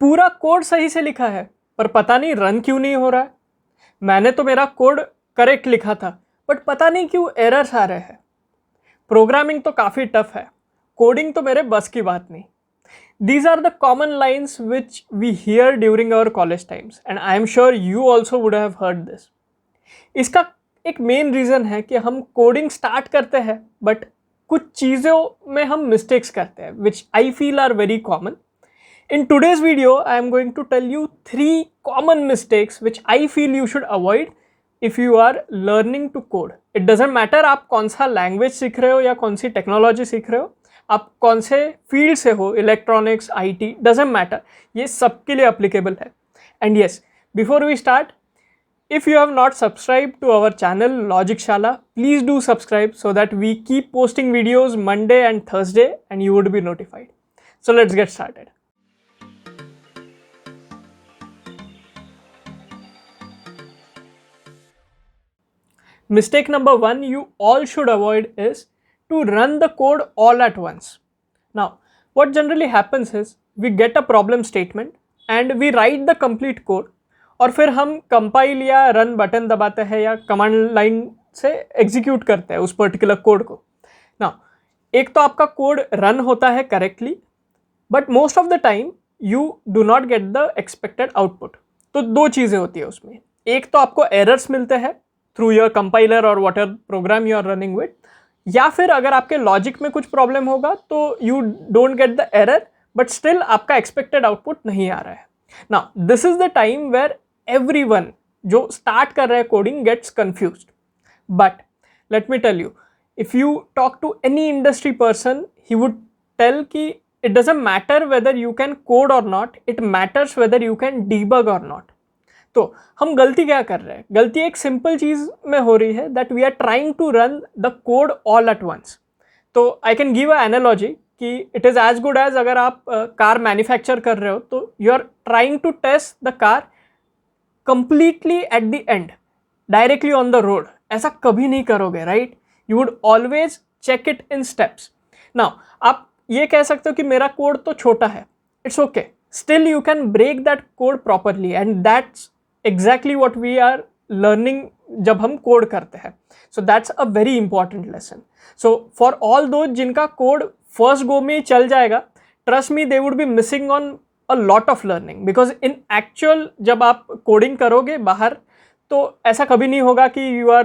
पूरा कोड सही से लिखा है पर पता नहीं रन क्यों नहीं हो रहा है। मैंने तो मेरा कोड करेक्ट लिखा था बट पता नहीं क्यों एरर्स आ रहे हैं। प्रोग्रामिंग तो काफ़ी टफ है, कोडिंग तो मेरे बस की बात नहीं। These are the common lines which we hear during our college times and I am sure you also would have heard this. इसका एक मेन रीज़न है कि हम कोडिंग स्टार्ट करते हैं बट कुछ चीज़ों में हम मिस्टेक्स करते हैं which I feel are very common. In today's video, I am going to tell you 3 common mistakes which I feel you should avoid if you are learning to code. It doesn't matter आप कौन सा language सीख रहे हो या कौन सी technology सीख रहे हो, आप कौन से फील्ड से हो, इलेक्ट्रॉनिक्स, IT, डजेंट मैटर, ये सबके लिए अप्लीकेबल है। And yes, before we start, if you have not subscribe to our channel Logicshala, please do subscribe so that we keep posting videos Monday and Thursday and you would be notified. So let's get started. Mistake number 1 you all should avoid is to run the code all at once. Now, what generally happens is we get a problem statement and we write the complete code और फिर हम compile या run button दबाते हैं या command line से execute करते हैं उस particular कोड को। Now, एक तो आपका कोड run होता है correctly, but most of the time you do not get the expected output. तो दो चीज़ें होती है उसमें, एक तो आपको errors मिलते हैं थ्रू योर कंपाइलर और whatever program you are running with, या फिर अगर आपके लॉजिक में कुछ प्रॉब्लम होगा तो you don't get the error but still आपका एक्सपेक्टेड आउटपुट नहीं आ रहा है। Now this is the time where everyone जो स्टार्ट कर रहा है coding gets confused. But let me tell you, if you talk to any industry person he would tell कि it doesn't matter whether you can code or not, it matters whether you can debug or not. तो हम गलती क्या कर रहे हैं? गलती एक सिंपल चीज़ में हो रही है that we are trying to run the code all at once. तो I can give a analogy कि it is as good as अगर आप कार मैन्युफैक्चर कर रहे हो तो you are trying to test the car completely at the end, directly on the road. ऐसा कभी नहीं करोगे, right? You would always check it in steps. Now आप ये कह सकते हो कि मेरा कोड तो छोटा है, it's okay, still you can break that code properly and that's exactly what we are learning जब हम कोड करते हैं। so that's a very important lesson. so for all those जिनका कोड फर्स्ट गो में चल जाएगा, trust me they would be missing on a lot of learning because in actual जब आप कोडिंग करोगे बाहर तो ऐसा कभी नहीं होगा कि you are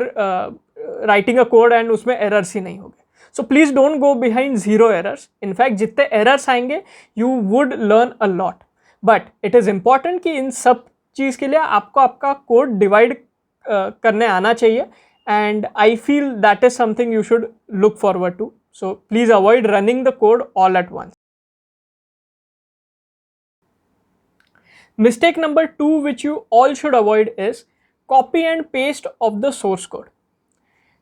writing a code and उसमें errors ही नहीं होंगे। so please don't go behind zero errors. in fact जितने errors आएंगे you would learn a lot. but it is important कि इन सब चीज़ के लिए आपको आपका कोड डिवाइड करने आना चाहिए and I feel that is something you should look forward to. So please avoid running the code all at once. Mistake number 2 which you all should avoid is copy and paste of the source code.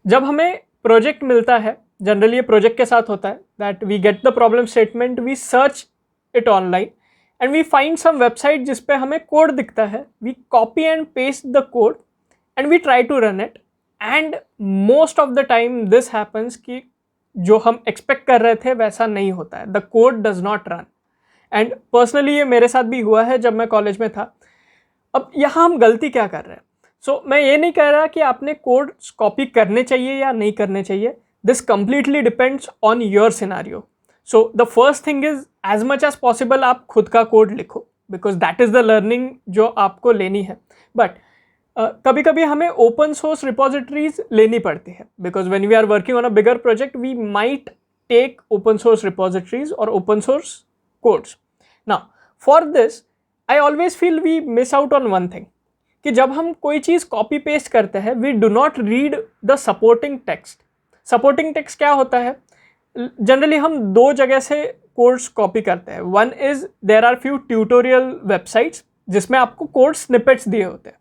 जब हमें project मिलता है, generally ये project के साथ होता है that we get the problem statement, we search it online and we find some website जिस पे हमें कोड दिखता है, we copy and paste the code and we try to run it and most of the time this happens कि जो हम expect कर रहे थे वैसा नहीं होता है, the code does not run and personally ये मेरे साथ भी हुआ है जब मैं कॉलेज में था। अब यहाँ हम गलती क्या कर रहे हैं? so, मैं ये नहीं कह रहा कि आपने कोड कॉपी करने चाहिए या नहीं करने चाहिए, this completely depends on your scenario. So the first thing is as much as possible आप खुद का कोड लिखो because that is the learning जो आपको लेनी है। but कभी कभी हमें open source repositories लेनी पड़ती है because when we are working on a bigger project we might take open source repositories or open source codes. now for this I always feel we miss out on one thing कि जब हम कोई चीज़ copy paste करते हैं we do not read the supporting text. supporting text क्या होता है? Generally हम दो जगह से कोड्स कॉपी करते हैं। One is there are few tutorial websites जिसमें आपको कोड स्निपेट्स दिए होते हैं,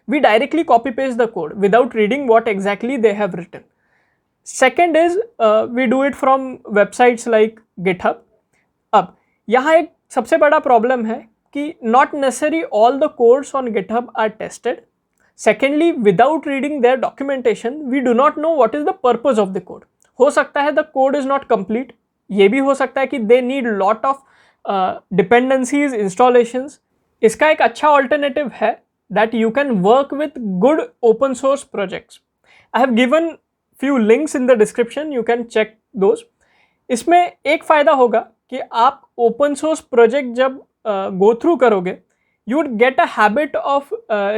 we directly copy paste the code without reading what exactly they have written. Second is we do it from websites like GitHub. अब यहाँ एक सबसे बड़ा प्रॉब्लम है कि not necessary all the codes on GitHub are tested. Secondly, without reading their documentation we do not know what is the purpose of the code. हो सकता है the code is not complete, ये भी हो सकता है कि they need lot of dependencies, installations. इसका एक अच्छा alternative है that you can work with good open source projects. I have given few links in the description, you can check those. इसमें एक फ़ायदा होगा कि आप open source project जब go through करोगे, you would get a habit of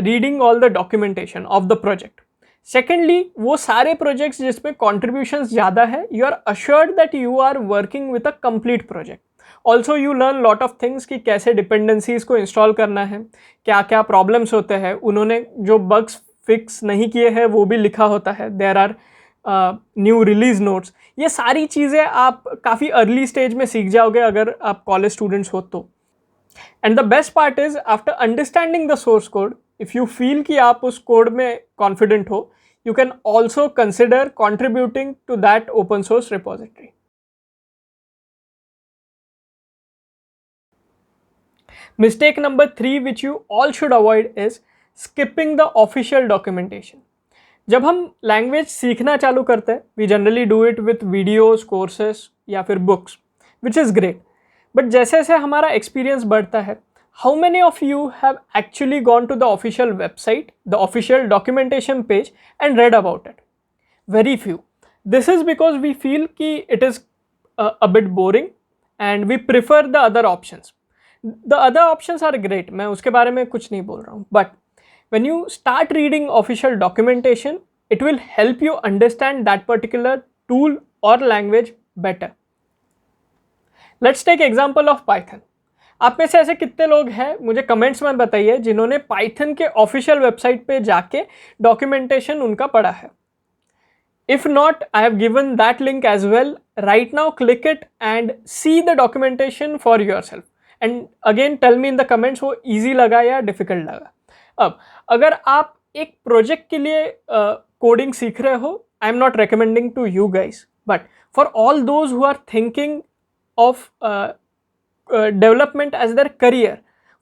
reading all the documentation of the project. Secondly, वो सारे projects जिसमें contributions ज़्यादा है, you are assured that you are working with a complete project. Also you learn lot of things कि कैसे dependencies को install करना है, क्या क्या problems होते हैं, उन्होंने जो bugs fix नहीं किए हैं वो भी लिखा होता है, there are new release notes. ये सारी चीज़ें आप काफ़ी अर्ली स्टेज में सीख जाओगे अगर आप कॉलेज स्टूडेंट्स हो तो. And the best part is after understanding the source code, if you feel कि आप उस कोड में कॉन्फिडेंट हो, you can also consider contributing to that open source repository. Mistake number 3 which you all should avoid is skipping the official documentation. जब हम language सीखना चालू करते हैं, we generally do it with videos, courses या फिर books, which is great. But जैसे जैसे हमारा एक्सपीरियंस बढ़ता है, how many of you have actually gone to the official website, the official documentation page and read about it? Very few. This is because we feel कि it is a bit boring and we prefer the other options. The other options are great, मैं उसके बारे में कुछ नहीं बोल रहा हूँ, but when you start reading official documentation, it will help you understand that particular tool or language better. Let's take example of Python. आप में से ऐसे कितने लोग हैं, मुझे कमेंट्स में बताइए, जिन्होंने पाइथन के ऑफिशियल वेबसाइट पे जाके डॉक्यूमेंटेशन उनका पढ़ा है. If not, I have given that link as well. Right now, click it and see the documentation for yourself. And again, tell me in the comments वो easy लगा या difficult लगा. अब अगर आप एक प्रोजेक्ट के लिए कोडिंग सीख रहे हो, I am not recommending to you guys, but for all those who are thinking of development as their career,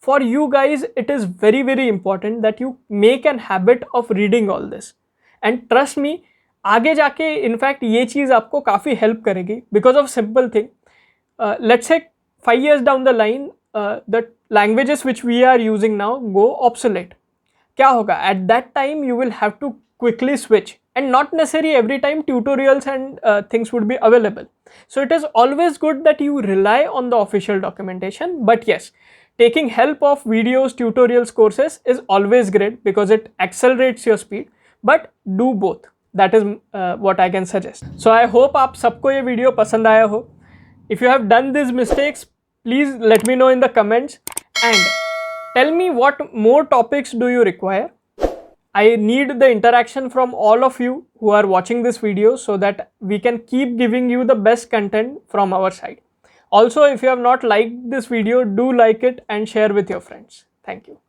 for you guys it is very very important that you make an habit of reading all this. And trust me, आगे जाके in fact ये चीज़ आपको काफ़ी help करेगी because of simple thing. Let's say 5 years down the line the languages which we are using now go obsolete. क्या होगा? At that time you will have to quickly switch, and not necessarily every time tutorials and things would be available. So it is always good that you rely on the official documentation, but yes, taking help of videos, tutorials, courses is always great because it accelerates your speed, but do both. That is what I can suggest. So I hope आप सबको ये video पसंद आया हो. If you have done these mistakes, please let me know in the comments and tell me what more topics do you require. I need the interaction from all of you who are watching this video so that we can keep giving you the best content from our side. Also, if you have not liked this video, do like it and share with your friends. Thank you.